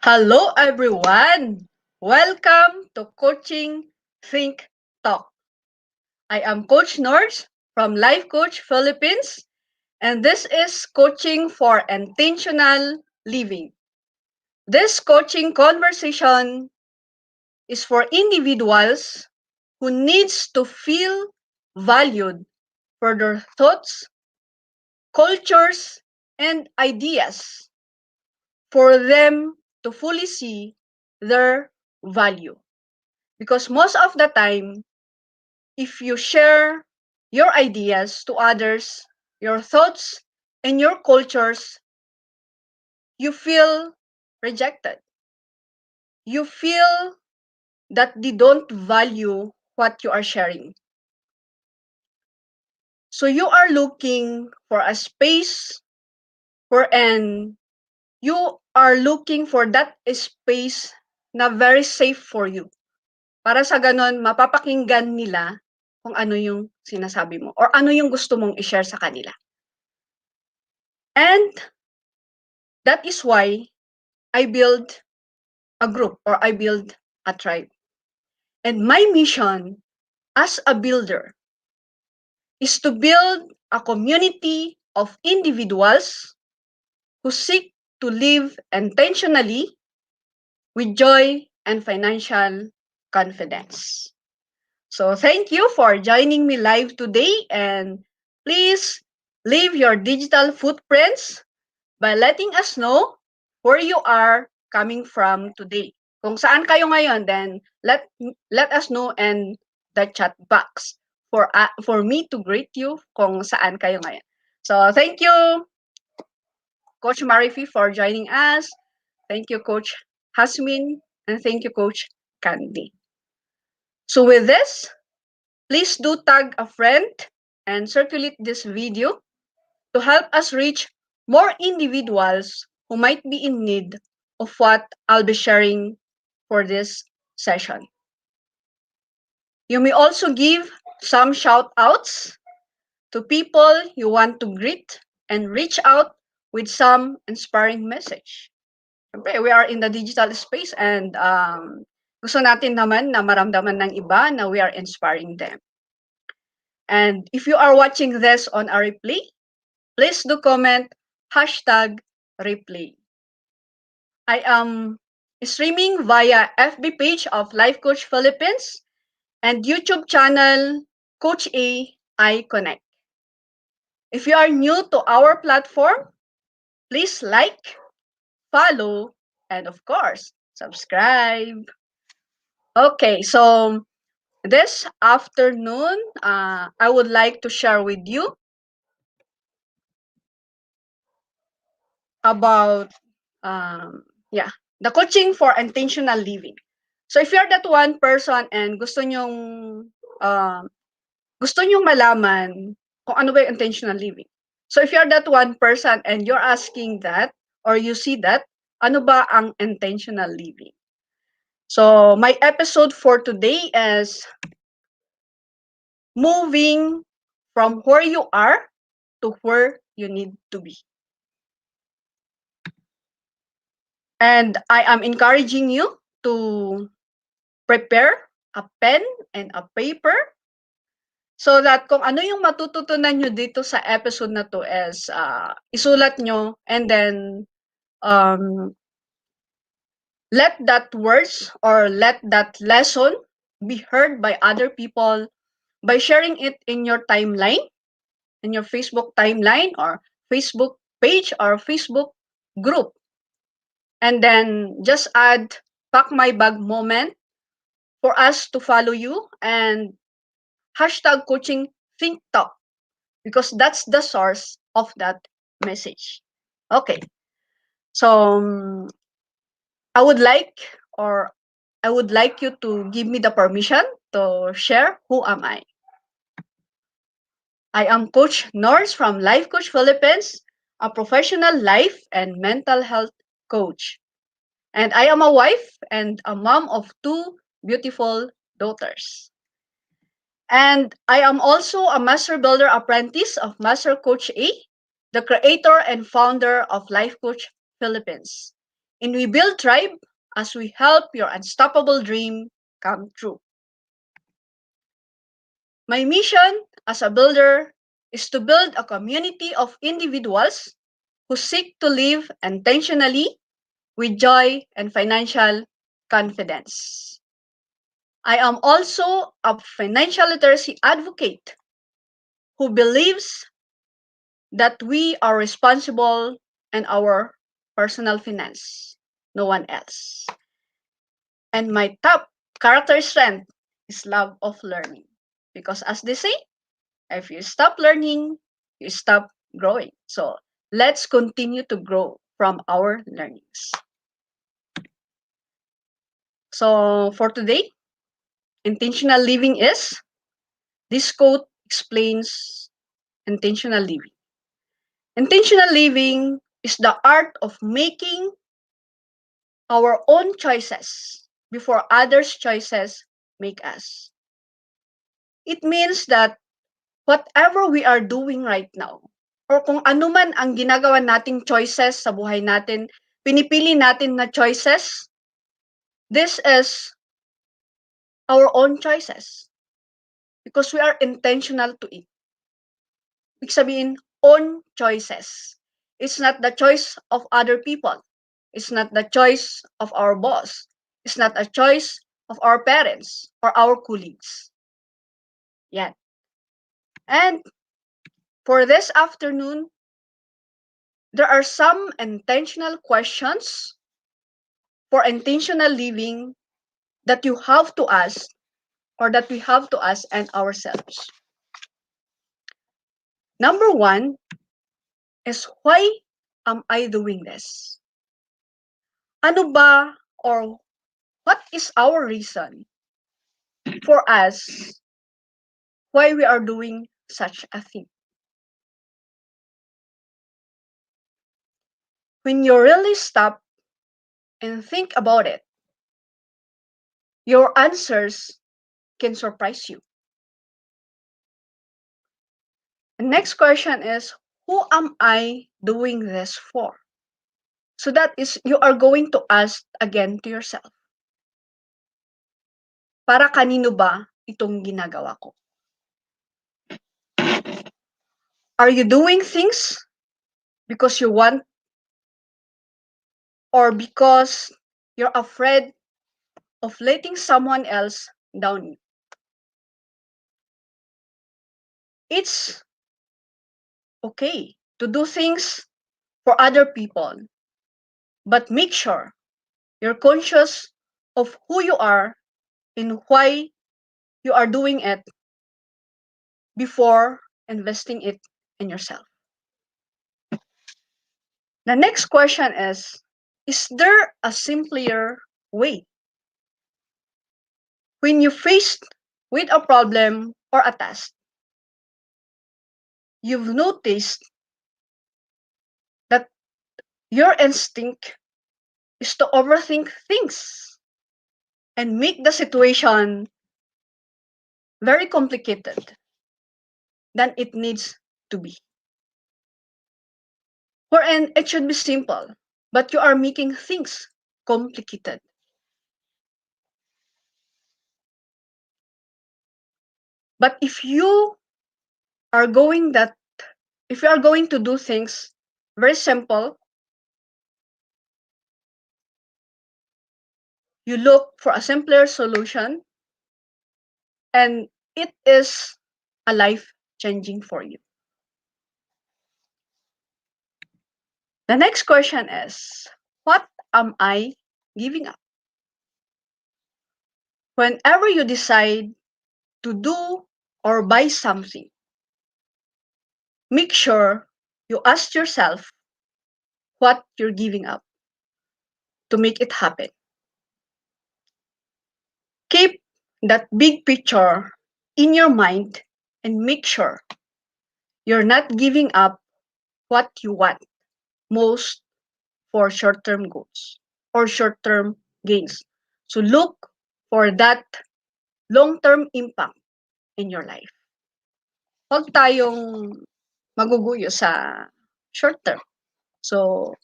Hello, everyone. Welcome to Coaching Think Talk. I am Coach Nords from Life Coach Philippines, and this is Coaching for Intentional Living. This coaching conversation is for individuals who needs to feel valued for their thoughts, cultures, and ideas for them to fully see their value. Because most of the time, if you share your ideas to others, your thoughts, and your cultures, you feel rejected. You feel that they don't value what you are sharing. So you are looking for a space wherein you are looking for that space na very safe for you. Para sa ganon, mapapakinggan nila kung ano yung sinasabi mo or ano yung gusto mong i-share sa kanila. And that is why I build a group or I build a tribe. And my mission as a builder is to build a community of individuals who seek to live intentionally with joy and financial confidence. So thank you for joining me live today, and please leave your digital footprints by letting us know where you are coming from today. Kung saan kayo ngayon, then let us know in the chat box for me to greet you kung saan kayo ngayon. So thank you, Coach Marifi, for joining us. Thank you, Coach Hasmin, and thank you, Coach Candy. So with this, please do tag a friend and circulate this video to help us reach more individuals who might be in need of what I'll be sharing for this session. You may also give some shout outs to people you want to greet and reach out with some inspiring message. Siyempre, we are in the digital space and gusto natin naman na maramdaman ng iba na we are inspiring them. And if you are watching this on a replay, please do comment #replay. I am streaming via FB page of Life Coach Philippines and YouTube channel Coach A I Connect. If you are new to our platform, please like, follow, and of course, subscribe. Okay, so this afternoon, I would like to share with you about the coaching for intentional living. So if you're that one person and gusto nyong malaman kung ano ba yung intentional living. So if you're that one person and you're asking that or you see that, ano ba ang intentional living? So my episode for today is moving from where you are to where you need to be. And I am encouraging you to prepare a pen and a paper so that kung ano yung matututunan nyo dito sa episode na to is isulat nyo and then let that words or let that lesson be heard by other people by sharing it in your timeline, in your Facebook timeline or Facebook page or Facebook group. And then just add pack my bag moment for us to follow you and #coaching think talk because that's the source of that message. Okay. So I would like you to give me the permission to share who am I. I am Coach Nords from Life Coach Philippines, a professional life and mental health coach. And I am a wife and a mom of 2 beautiful daughters. And I am also a Master Builder Apprentice of Master Coach A, the creator and founder of Life Coach Philippines. And we build tribe as we help your unstoppable dream come true. My mission as a builder is to build a community of individuals who seek to live intentionally with joy and financial confidence. I am also a financial literacy advocate who believes that we are responsible in our personal finance, no one else. And my top character strength is love of learning. Because as they say, if you stop learning, you stop growing. So let's continue to grow from our learnings. So for today, intentional living is, this quote explains intentional living. Intentional living is the art of making our own choices before others' choices make us. It means that whatever we are doing right now, or kung ano man ang ginagawa nating choices sa buhay natin, pinipili natin na choices, this is our own choices. Because we are intentional to it. Ibig sabihin, own choices. It's not the choice of other people. It's not the choice of our boss. It's not a choice of our parents or our colleagues. Yan. And for this afternoon, there are some intentional questions for intentional living that you have to ask, or that we have to ask and ourselves. Number one is, why am I doing this? Ano ba, or what is our reason for us why we are doing such a thing? When you really stop and think about it, your answers can surprise you. The next question is, who am I doing this for? So that is, you are going to ask again to yourself, para kanino ba itong ginagawa ko? Are you doing things because you want, or because you're afraid of letting someone else down? It's okay to do things for other people, but make sure you're conscious of who you are and why you are doing it before investing it in yourself. The next question is there a simpler way? When you're faced with a problem or a task, you've noticed that your instinct is to overthink things and make the situation very complicated than it needs to be. Wherein it should be simple, but you are making things complicated. But are going that if you are going to do things very simple, you look for a simpler solution, and it is a life changing for you. The next question is, what am I giving up? Whenever you decide to do or buy something, make sure you ask yourself what you're giving up to make it happen. Keep that big picture in your mind and make sure you're not giving up what you want most for short-term goals or short-term gains. So look for that long-term impact in your life. Huwag tayong maguguyo sa short term. So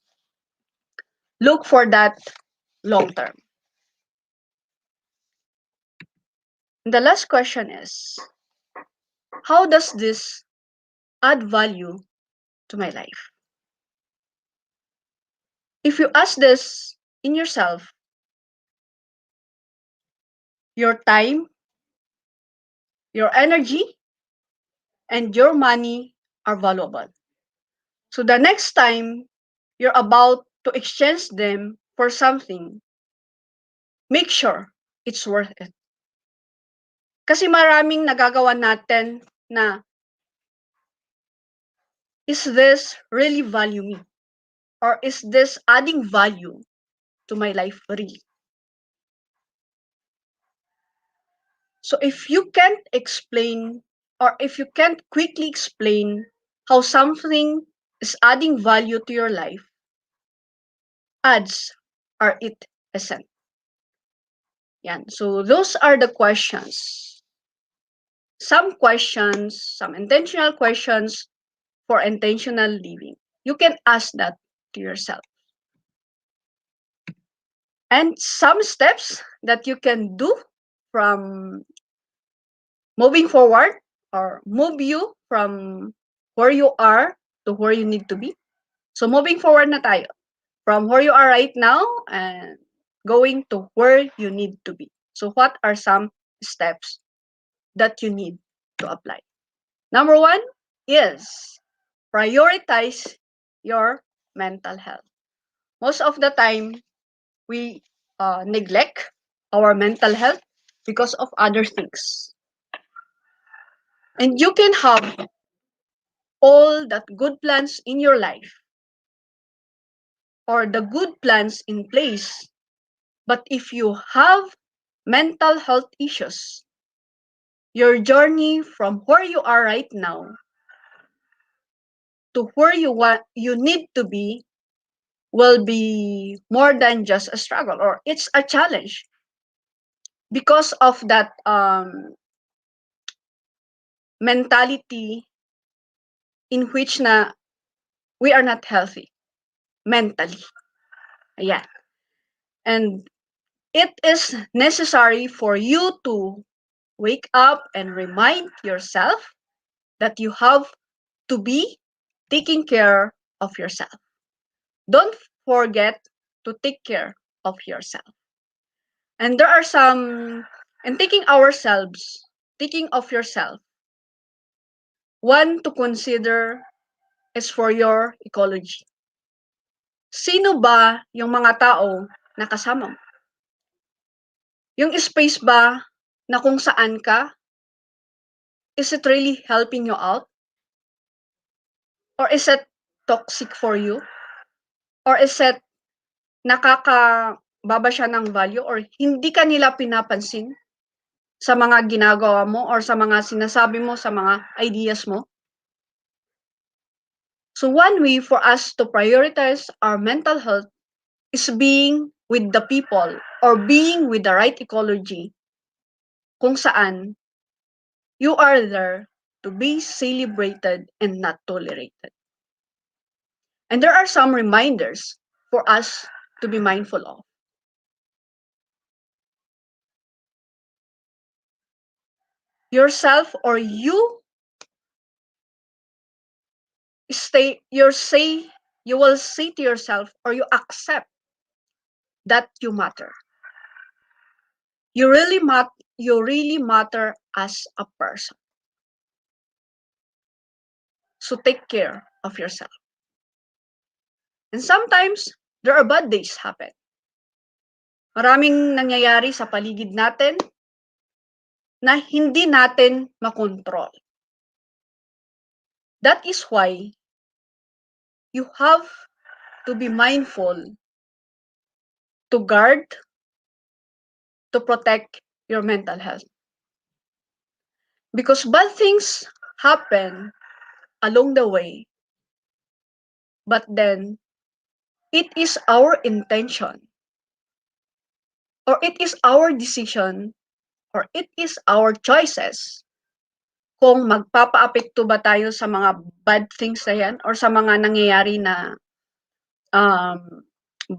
look for that long term. The last question is, how does this add value to my life? If you ask this in yourself, your time, your energy, and your money are valuable. So the next time you're about to exchange them for something, make sure it's worth it. Kasi maraming nagagawa natin na, is this really value me? Or is this adding value to my life really? So if you can't explain, or if you can't quickly explain how something is adding value to your life, ads are it essent. Yan. So those are the questions. Some questions, some intentional questions for intentional living. You can ask that to yourself. And some steps that you can do from moving forward, or move you from where you are to where you need to be. So moving forward na tayo. From where you are right now and going to where you need to be. So what are some steps that you need to apply? Number one is prioritize your mental health. Most of the time, we neglect our mental health because of other things. And you can have all that good plans in your life, or the good plans in place, but if you have mental health issues, your journey from where you are right now to where you need to be will be more than just a struggle, or it's a challenge because of that mentality in which na we are not healthy mentally. Yeah. And it is necessary for you to wake up and remind yourself that you have to be taking care of yourself. Don't forget to take care of yourself. And there are some, and taking of yourself, one to consider is for your ecology. Sino ba yung mga tao na kasama mo? Yung space ba na kung saan ka, is it really helping you out? Or is it toxic for you? Or is it nakakababa siya ng value, or hindi ka nila pinapansin sa mga ginagawa mo or sa mga sinasabi mo, sa mga ideas mo? So one way for us to prioritize our mental health is being with the people, or being with the right ecology kung saan you are there to be celebrated and not tolerated. And there are some reminders for us to be mindful of. Yourself, or you you will say to yourself, or you accept that you matter. You really matter as a person. So take care of yourself. And sometimes there are bad days happen. Maraming nangyayari sa paligid natin na hindi natin makontrol. That is why you have to be mindful to guard, to protect your mental health. Because bad things happen along the way, but then it is our intention, or it is our decision, or it is our choices kung magpapaapekto ba tayo sa mga bad things na yan, or sa mga nangyayari na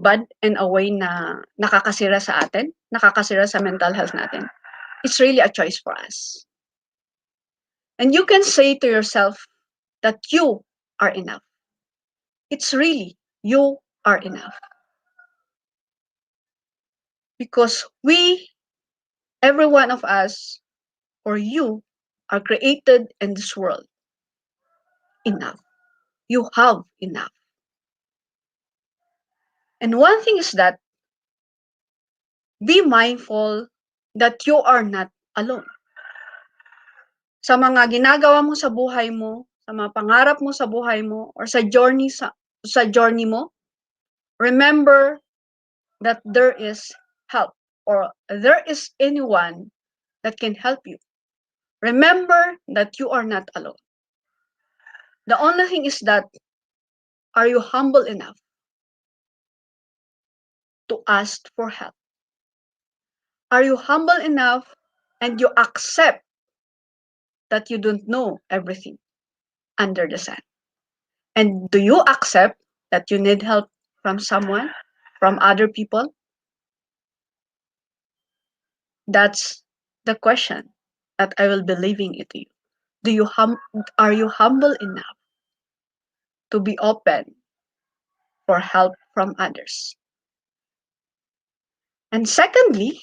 bad in a way na nakakasira sa atin, nakakasira sa mental health natin, it's really a choice for us. And you can say to yourself that you are enough. It's really you are enough. Because every one of us, or you, are created in this world enough. You have enough. And one thing is that be mindful that you are not alone. Sa mga ginagawa mo sa buhay mo, sa mga pangarap mo sa buhay mo, or sa journey mo, remember that there is help, or there is anyone that can help you. Remember that you are not alone. The only thing is that, are you humble enough to ask for help? Are you humble enough and you accept that you don't know everything under the sun? And do you accept that you need help from someone, from other people? That's the question that I will be leaving it to you. Are you humble enough to be open for help from others? And secondly,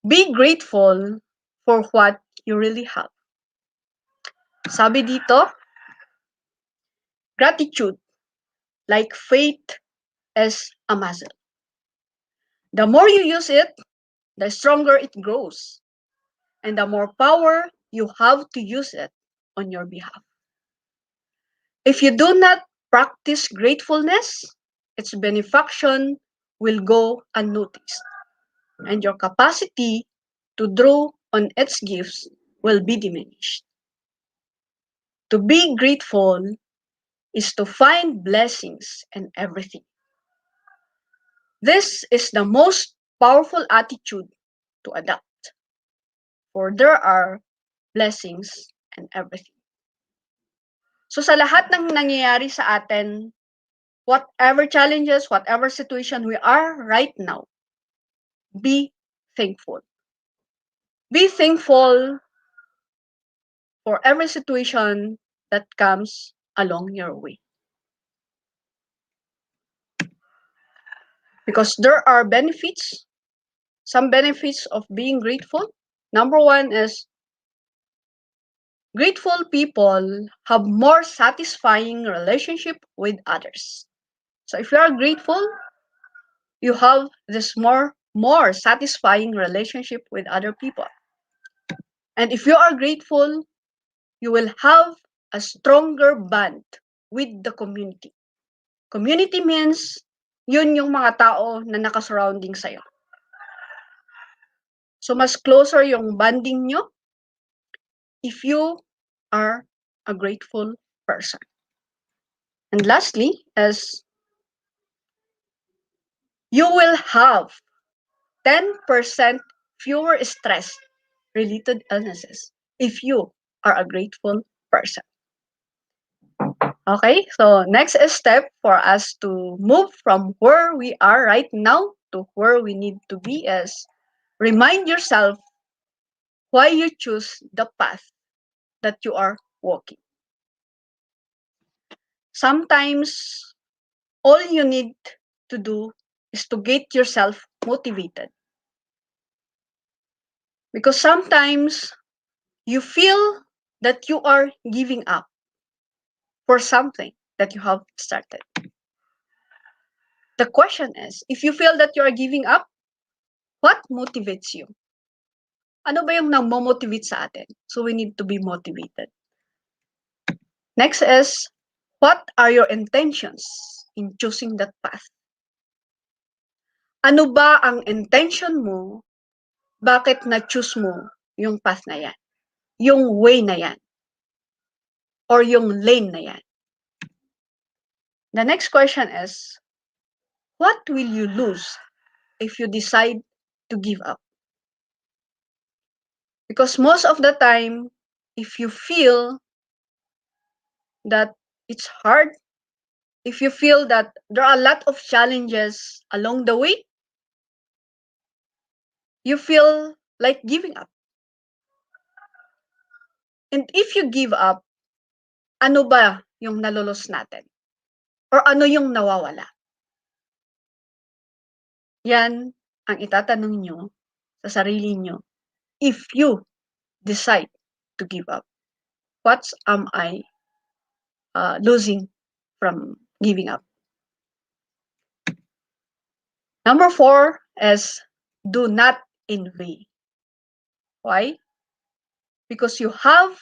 be grateful for what you really have. Sabi dito, gratitude, like faith, is a muscle. The more you use it, the stronger it grows, and the more power you have to use it on your behalf. If you do not practice gratefulness, its benefaction will go unnoticed, and your capacity to draw on its gifts will be diminished. To be grateful is to find blessings in everything. This is the most powerful attitude to adopt, for there are blessings in everything. So sa lahat ng nangyayari sa atin, whatever challenges, whatever situation we are right now, be thankful. Be thankful for every situation that comes along your way. Because there are benefits, some benefits of being grateful. Number one is grateful people have more satisfying relationship with others. So if you are grateful, you have this more satisfying relationship with other people. And if you are grateful, you will have a stronger bond with the community. Community means yun yung mga tao na nakasurrounding sa'yo. So mas closer yung bonding nyo if you are a grateful person. And lastly, is you will have 10% fewer stress-related illnesses if you are a grateful person. Okay, so next step for us to move from where we are right now to where we need to be is remind yourself why you choose the path that you are walking. Sometimes all you need to do is to get yourself motivated. Because sometimes you feel that you are giving up for something that you have started. The question is, if you feel that you are giving up, what motivates you? Ano ba yung nagmo-motivate sa atin? So we need to be motivated. Next is, what are your intentions in choosing that path? Ano ba ang intention mo? Bakit na-choose mo yung path na yan? Yung way na yan? Or yung lane na yan? The next question is, what will you lose if you decide to give up? Because most of the time, if you feel that it's hard, if you feel that there are a lot of challenges along the way, you feel like giving up. And if you give up, ano ba yung nalulos natin? Or ano yung nawawala? Yan ang itatanong nyo sa sarili nyo if you decide to give up. What am I losing from giving up? Number 4 is do not envy. Why? Because you have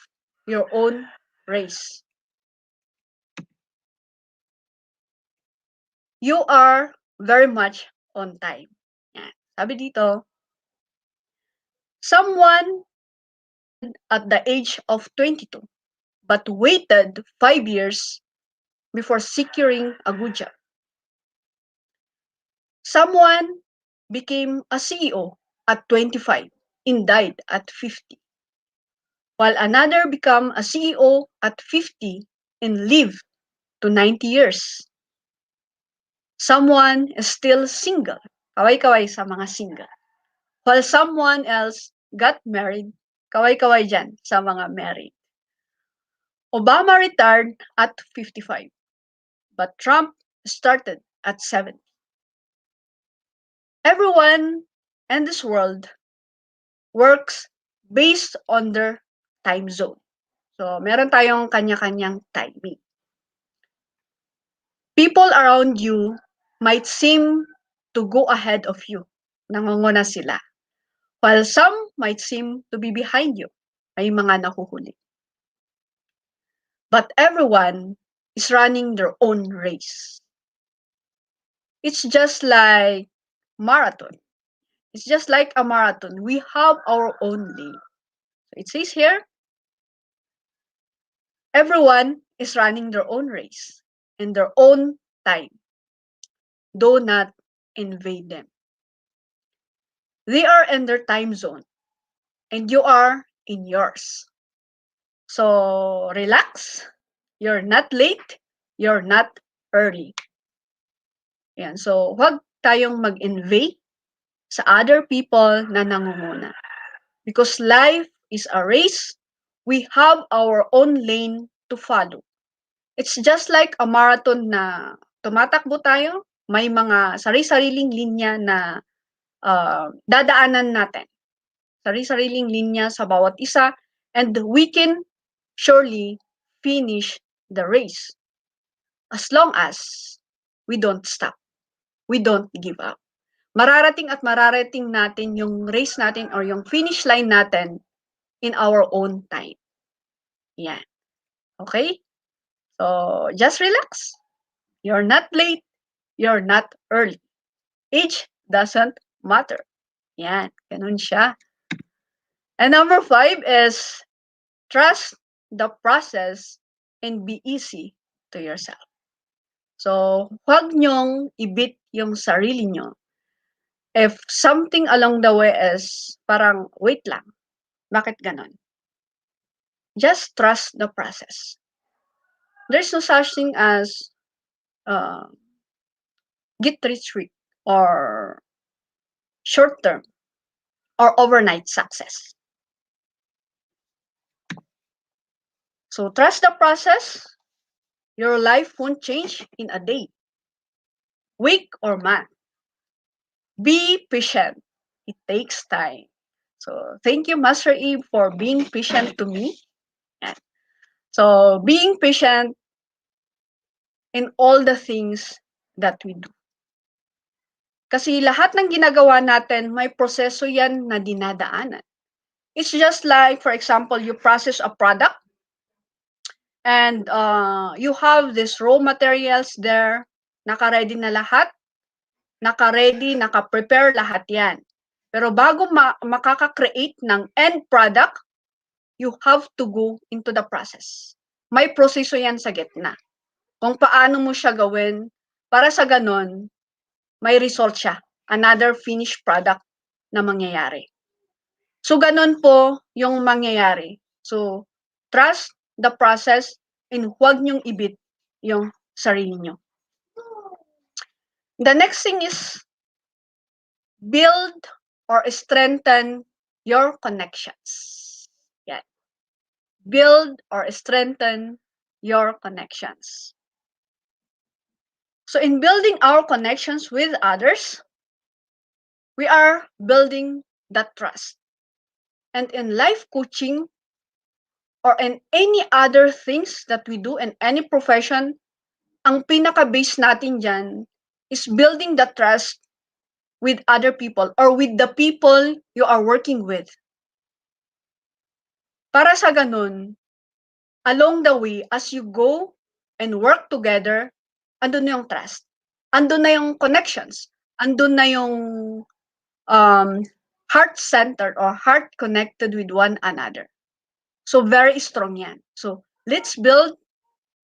your own race. You are very much on time. Yan. Sabi dito, someone at the age of 22 but waited 5 years before securing a good job. Someone became a CEO at 25 and died at 50, while another became a CEO at 50 and lived to 90 years. Someone is still single. Kaway-kaway sa mga single. While someone else got married. Kaway-kaway dyan sa mga married. Obama retired at 55, but Trump started at 70. Everyone in this world works based on their time zone. So, meron tayong kanya-kanyang timing. People around you might seem to go ahead of you. Nangunguna sila. While some might seem to be behind you. May mga nahuhuli. But everyone is running their own race. It's just like marathon. It's just like a marathon. We have our own lane. So it says here, everyone is running their own race in their own time. Do not invade them. They are in their time zone and you are in yours. So relax. You're not late. You're not early. Yan. So huwag tayong mag-invade sa other people na nangunguna. Because life is a race. We have our own lane to follow. It's just like a marathon na tumatakbo tayo. May mga sari-sariling linya na dadaanan natin. Sari-sariling linya sa bawat isa. And we can surely finish the race. As long as we don't stop. We don't give up. Mararating at mararating natin yung race natin or yung finish line natin in our own time. Yan. Okay? So, just relax. You're not late. You're not early. Age doesn't matter. Yan. Ganun siya. And number 5 is trust the process and be easy to yourself. So, huwag nyong ibit yung sarili nyo. If something along the way is parang, wait lang, bakit ganon? Just trust the process. There's no such thing as get rich quick or short term or overnight success. So trust the process. Your life won't change in a day, week, or month. Be patient. It takes time. So thank you, Master Eve, for being patient to me. So being patient in all the things that we do. Kasi lahat ng ginagawa natin, may proseso yan na dinadaanan. It's just like, for example, you process a product and you have these raw materials there, naka-ready na lahat, naka-ready, naka-prepare lahat yan. Pero bago makaka-create ng end product, you have to go into the process. May proseso yan sa gitna. Kung paano mo siya gawin, para sa ganon, may result siya. Another finished product na mangyayari. So, ganon po yung mangyayari. So, trust the process and huwag niyong ibit yung sarili niyo. The next thing is build or strengthen your connections. Yeah. Build or strengthen your connections. So in building our connections with others, we are building that trust. And in life coaching or in any other things that we do in any profession, ang pinaka-base natin dyan is building the trust with other people or with the people you are working with. Para sa ganun, along the way, as you go and work together, andun na yung trust. Andun na yung connections. Andun na yung heart-centered or heart-connected with one another. So, very strong yan. So, let's build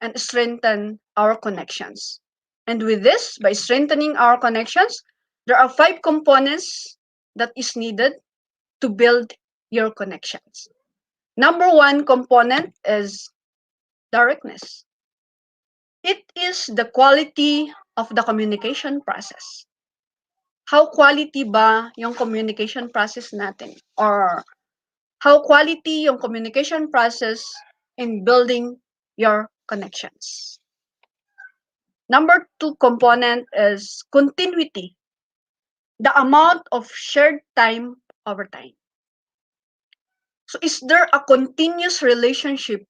and strengthen our connections. And with this, by strengthening our connections, there are 5 components that is needed to build your connections. Number 1 component is directness. It is the quality of the communication process. How quality ba yung communication process natin? Or how quality yung communication process in building your connections? Number 2 component is continuity. The amount of shared time over time. So is there a continuous relationship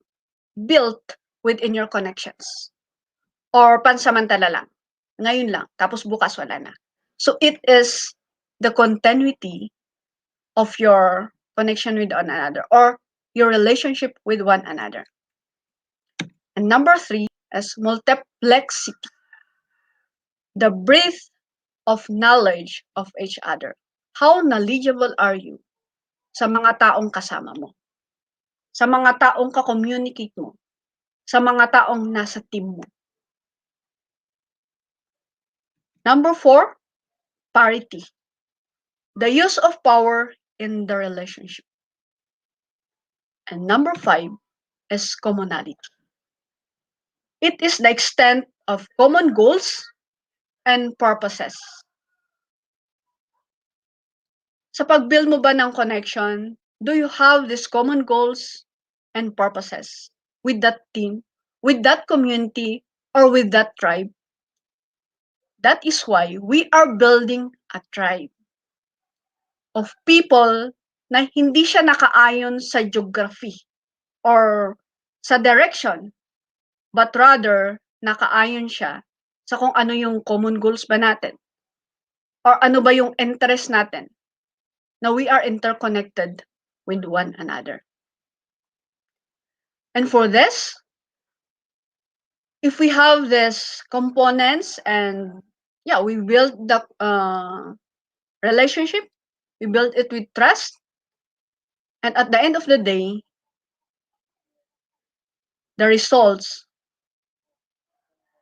built within your connections? Or pansamantala lang? Ngayon lang, tapos bukas wala na. So it is the continuity of your connection with one another or your relationship with one another. And number 3 is multiplexity. The breadth of knowledge of each other. How knowledgeable are you sa mga taong kasama mo? Sa mga taong ka-communicate mo? Sa mga taong nasa team mo? Number 4, parity. The use of power in the relationship. And number 5 is commonality. It is the extent of common goals and purposes. Sa pag-build mo ba ng connection, do you have these common goals and purposes with that team, with that community, or with that tribe? That is why we are building a tribe of people na hindi siya nakaayon sa geography or sa direction, but rather nakaayon siya sa kung ano yung common goals ba natin or ano ba yung interest natin na we are interconnected with one another. And for this, if we have these components and we build the relationship, we build it with trust, and at the end of the day, the results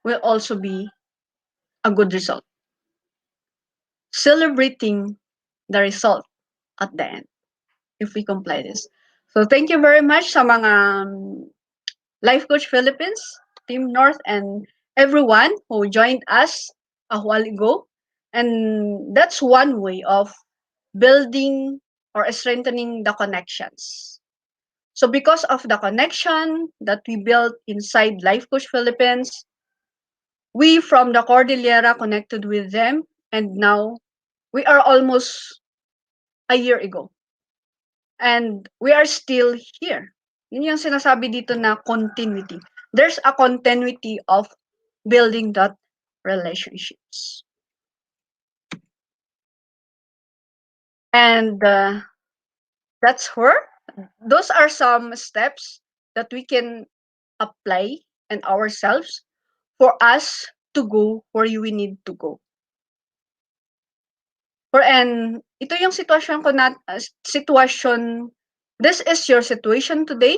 will also be a good result. Celebrating the result at the end if we comply this. So thank you very much sa mga Life Coach Philippines, Team North, and everyone who joined us a while ago. And that's one way of building or strengthening the connections. So because of the connection that we built inside Life Coach Philippines, we from the Cordillera connected with them, and now we are almost a year ago. And we are still here. Yun yung sinasabi dito na continuity. There's a continuity of building that relationships. And that's where those are some steps that we can apply in ourselves for us to go where we need to go. And ito yung sitwasyon ko na sitwasyon, this is your situation today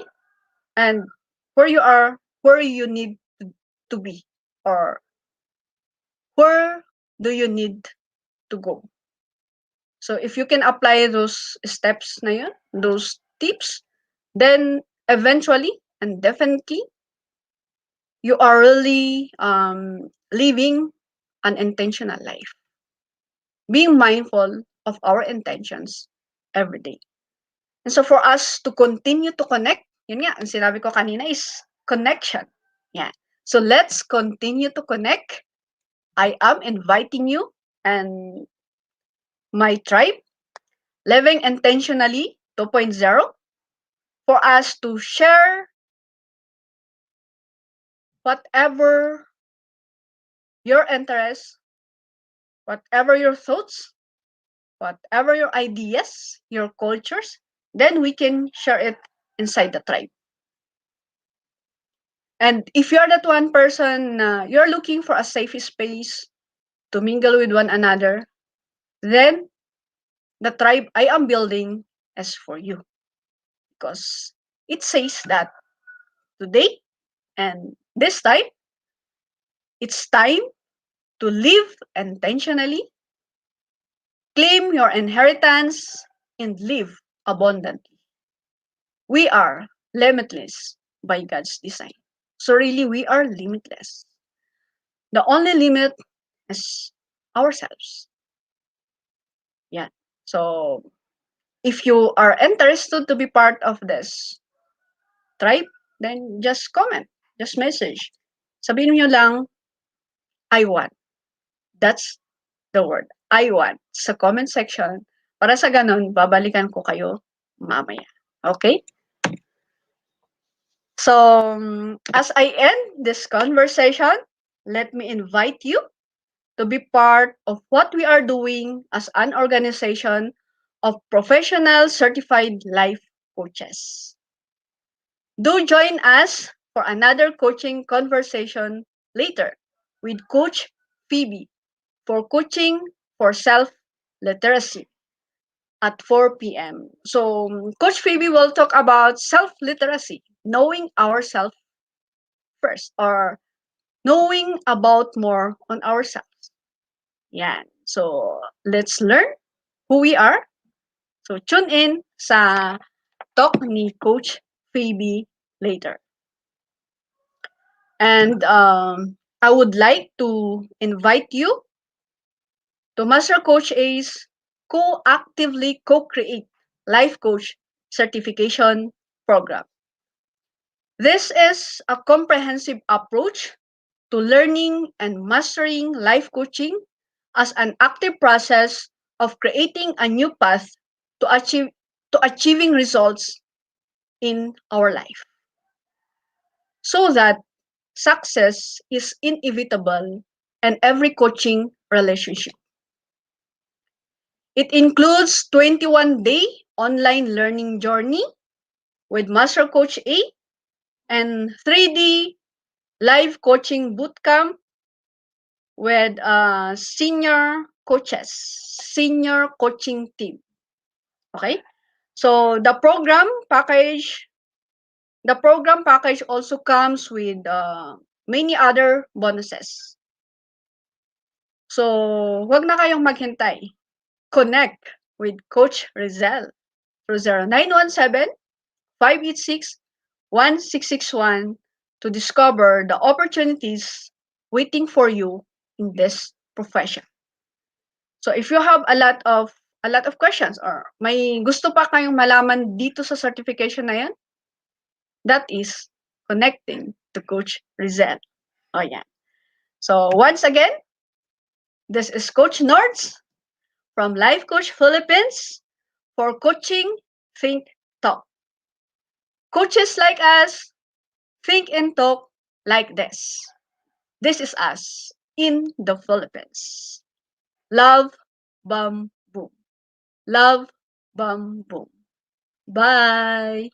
and where you are, where you need to be, or where do you need to go. So if you can apply those steps na yun, those tips, then eventually and definitely you are really living an intentional life. Being mindful of our intentions every day. And so for us to continue to connect, yun nga, ang sinabi ko kanina is connection. Yeah. So let's continue to connect. I am inviting you and my tribe, Living Intentionally 2.0, for us to share whatever your interests, whatever your thoughts, whatever your ideas, your cultures, then we can share it inside the tribe. And if you're that one person, you're looking for a safe space to mingle with one another, then the tribe I am building is for you. Because it says that today and this time, it's time to live intentionally, claim your inheritance, and live abundantly. We are limitless by God's design. So really, we are limitless. The only limit is ourselves. Yeah. So if you are interested to be part of this tribe, then just comment, just message. Sabihin nyo lang, I want. That's the word. I want sa comment section para sa ganun, babalikan ko kayo mamaya. Okay? So, as I end this conversation, let me invite you to be part of what we are doing as an organization of professional certified life coaches. Do join us for another coaching conversation later with Coach Phoebe for coaching for self-literacy at 4 p.m. So, Coach Phoebe will talk about self-literacy, knowing ourselves first, or knowing about more on ourselves. Yan. So, let's learn who we are. So, tune in sa talk ni Coach Phoebe later. And I would like to invite you to Master Coach A's co-actively co-create life coach certification program. This is a comprehensive approach to learning and mastering life coaching as an active process of creating a new path to achieving results in our life, so that success is inevitable in every coaching relationship. It includes 21-day online learning journey with Master Coach A and 3D live coaching bootcamp with senior coaches, senior coaching team. Okay? So the program package also comes with many other bonuses. So, wag na kayong maghintay. Connect with Coach Rizel through 0917-586-1661 to discover the opportunities waiting for you in this profession. So if you have a lot of questions or may gusto pa kayong malaman dito sa certification na yan, that is connecting to Coach Rizel. Oh yeah. So once again, this is Coach Nords from Life Coach Philippines for Coaching, Think, Talk. Coaches like us think and talk like this. This is us in the Philippines. Love, bam, boom. Love, bam, boom. Bye.